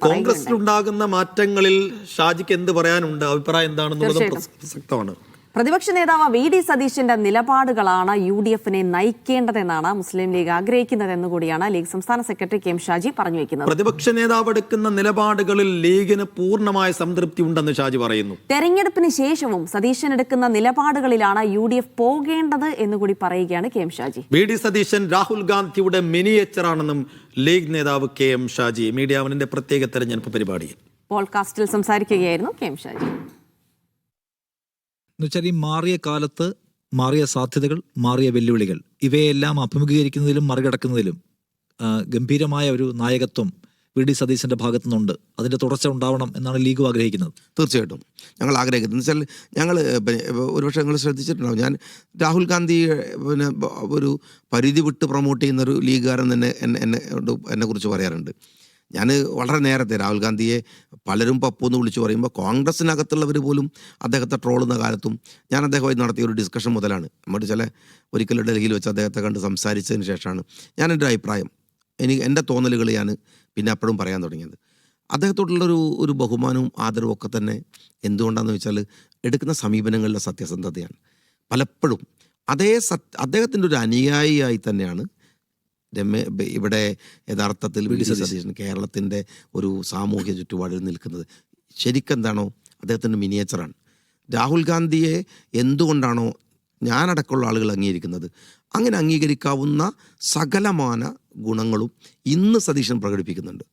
കോൺഗ്രസിലുണ്ടാകുന്ന മാറ്റങ്ങളിൽ ഷാജിക്ക് എന്ത് പറയാനുണ്ട്, അഭിപ്രായം എന്താണെന്നുള്ളത് പ്രസക്തമാണ്. പ്രതിപക്ഷ നേതാവ് വി.ഡി. സതീശന്റെ നിലപാടുകളാണ് UDF-നെ നയിക്കേണ്ടതെന്നാണ് മുസ്ലിം ലീഗ് ആഗ്രഹിക്കുന്നതെന്ന് കൂടിയാണ് ലീഗ് സംസ്ഥാന സെക്രട്ടറി കെ.എം. ഷാജി പറഞ്ഞു വെക്കുന്നത്. പ്രതിപക്ഷ നേതാവ് എടുക്കുന്ന നിലപാടുകളിൽ ലീഗിന് പൂർണ്ണമായ സംതൃപ്തി ഉണ്ടെന്ന് ഷാജി പറയുന്നു. തെരഞ്ഞെടുപ്പിന് ശേഷവും സതീശൻ എടുക്കുന്ന നിലപാടുകളിലാണ് UDF പോകേണ്ടത് എന്നുകൂടി പറയുകയാണ് കെ.എം. ഷാജി. വി.ഡി. സതീശൻ രാഹുൽ ഗാന്ധിയുടെ മിനിയേച്ചറാണെന്നും ലീഗ് നേതാവ് കെ.എം. ഷാജി മീഡിയ വണിന്റെ പ്രത്യേക തെരഞ്ഞെടുപ്പ് പരിപാടിയിൽ പോഡ്കാസ്റ്റിൽ സംസാരിക്കുകയായിരുന്നു കെ.എം. ഷാജി. എന്നുവെച്ചാൽ ഈ മാറിയ കാലത്ത് മാറിയ സാധ്യതകൾ, മാറിയ വെല്ലുവിളികൾ, ഇവയെല്ലാം അഭിമുഖീകരിക്കുന്നതിലും മറികടക്കുന്നതിലും ഗംഭീരമായ ഒരു നായകത്വം വി.ഡി. സതീശന്റെ ഭാഗത്തു നിന്നുണ്ട്. അതിന്റെ തുടർച്ച ഉണ്ടാവണം എന്നാണ് ലീഗും ആഗ്രഹിക്കുന്നത്. തീർച്ചയായിട്ടും ഞങ്ങൾ ആഗ്രഹിക്കുന്നത് വെച്ചാൽ ഞങ്ങൾ ഒരുപക്ഷെ നിങ്ങൾ ശ്രദ്ധിച്ചിട്ടുണ്ടാവും, ഞാൻ രാഹുൽ ഗാന്ധി ഒരു പരിധി വിട്ട് പ്രൊമോട്ട് ചെയ്യുന്നൊരു ലീഗുകാരൻ തന്നെ എന്നെക്കുറിച്ച് പറയാറുണ്ട്. ഞാൻ വളരെ നേരത്തെ രാഹുൽ ഗാന്ധിയെ പലരും പപ്പു എന്ന് വിളിച്ചു പറയുമ്പോൾ കോൺഗ്രസിനകത്തുള്ളവർ പോലും അദ്ദേഹത്തെ ട്രോളുന്ന കാലത്തും ഞാൻ അദ്ദേഹമായി നടത്തിയ ഒരു ഡിസ്കഷൻ മുതലാണ്. നമ്മൾ ഒരിക്കലും ഡൽഹിയിൽ വെച്ച് അദ്ദേഹത്തെ കണ്ട് സംസാരിച്ചതിന് ശേഷമാണ് ഞാൻ എൻ്റെ അഭിപ്രായം, എൻ്റെ തോന്നലുകൾ ഞാൻ പിന്നെ അപ്പോഴും പറയാൻ തുടങ്ങിയത്. അദ്ദേഹത്തോടുള്ളൊരു ബഹുമാനവും ആദരവും ഒക്കെ തന്നെ എന്തുകൊണ്ടാണെന്ന് വെച്ചാൽ എടുക്കുന്ന സമീപനങ്ങളിലെ സത്യസന്ധതയാണ്. പലപ്പോഴും അദ്ദേഹത്തിൻ്റെ ഒരു അനുയായിയായി തന്നെയാണ് ഇവിടെ യഥാർത്ഥത്തിൽ വി.ഡി. സതീശൻ കേരളത്തിൻ്റെ ഒരു സാമൂഹ്യ ചുറ്റുപാടിൽ നിൽക്കുന്നത്. ശരിക്കെന്താണോ അദ്ദേഹത്തിൻ്റെ മിനിയേച്ചറാണ്. രാഹുൽ ഗാന്ധിയെ എന്തുകൊണ്ടാണോ ഞാനടക്കമുള്ള ആളുകൾ അംഗീകരിക്കുന്നത്, അങ്ങനെ അംഗീകരിക്കാവുന്ന സകലമാന ഗുണങ്ങളും ഇന്ന് സതീശൻ പ്രകടിപ്പിക്കുന്നുണ്ട്.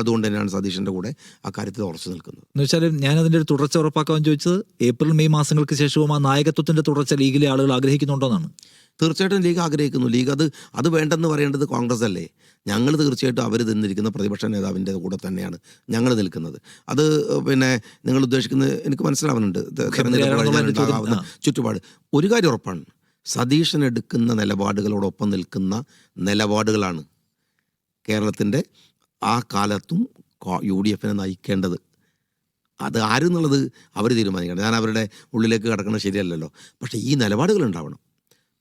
അതുകൊണ്ട് തന്നെയാണ് സതീശൻ്റെ കൂടെ ആ കാര്യത്തിൽ ഉറച്ചു നിൽക്കുന്നത്. എന്ന് വെച്ചാൽ ഞാനതിൻ്റെ ഒരു തുടർച്ച ഉറപ്പാക്കാൻ ചോദിച്ചത് ഏപ്രിൽ മെയ് മാസങ്ങൾക്ക് ശേഷവും ആ നായകത്വത്തിൻ്റെ തുടർച്ച ലീഗിലെ ആളുകൾ ആഗ്രഹിക്കുന്നുണ്ടോന്നാണ്. തീർച്ചയായിട്ടും ലീഗ് ആഗ്രഹിക്കുന്നു. ലീഗ് അത് വേണ്ടെന്ന് പറയേണ്ടത് കോൺഗ്രസ് അല്ലേ? ഞങ്ങൾ തീർച്ചയായിട്ടും അവർ നിന്നിരിക്കുന്ന പ്രതിപക്ഷ നേതാവിൻ്റെ കൂടെ തന്നെയാണ് ഞങ്ങൾ നിൽക്കുന്നത്. അത് നിങ്ങൾ ഉദ്ദേശിക്കുന്നത് എനിക്ക് മനസ്സിലാവുന്നുണ്ട്. തെരഞ്ഞെടുപ്പ് ചുറ്റുപാട് ഒരു കാര്യം ഉറപ്പാണ്, സതീശൻ എടുക്കുന്ന നിലപാടുകളോടൊപ്പം നിൽക്കുന്ന നിലപാടുകളാണ് കേരളത്തിൻ്റെ ആ കാലത്തും UDF-നെ നയിക്കേണ്ടത്. അത് ആരെന്നുള്ളത് അവർ തീരുമാനിക്കണം. ഞാൻ അവരുടെ ഉള്ളിലേക്ക് കടക്കുന്നത് ശരിയല്ലല്ലോ. പക്ഷേ ഈ നിലപാടുകൾ ഉണ്ടാവണം.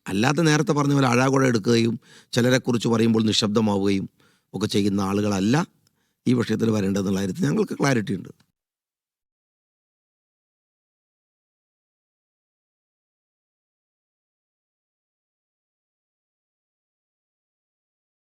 അല്ലാതെ നേരത്തെ പറഞ്ഞ പോലെ അഴാകുഴ എടുക്കുകയും ചിലരെക്കുറിച്ച് പറയുമ്പോൾ നിശബ്ദമാവുകയും ഒക്കെ ചെയ്യുന്ന ആളുകളല്ല ഈ വിഷയത്തിൽ വരേണ്ടതെന്നുള്ള കാര്യത്തിൽ ഞങ്ങൾക്ക് ക്ലാരിറ്റി ഉണ്ട്.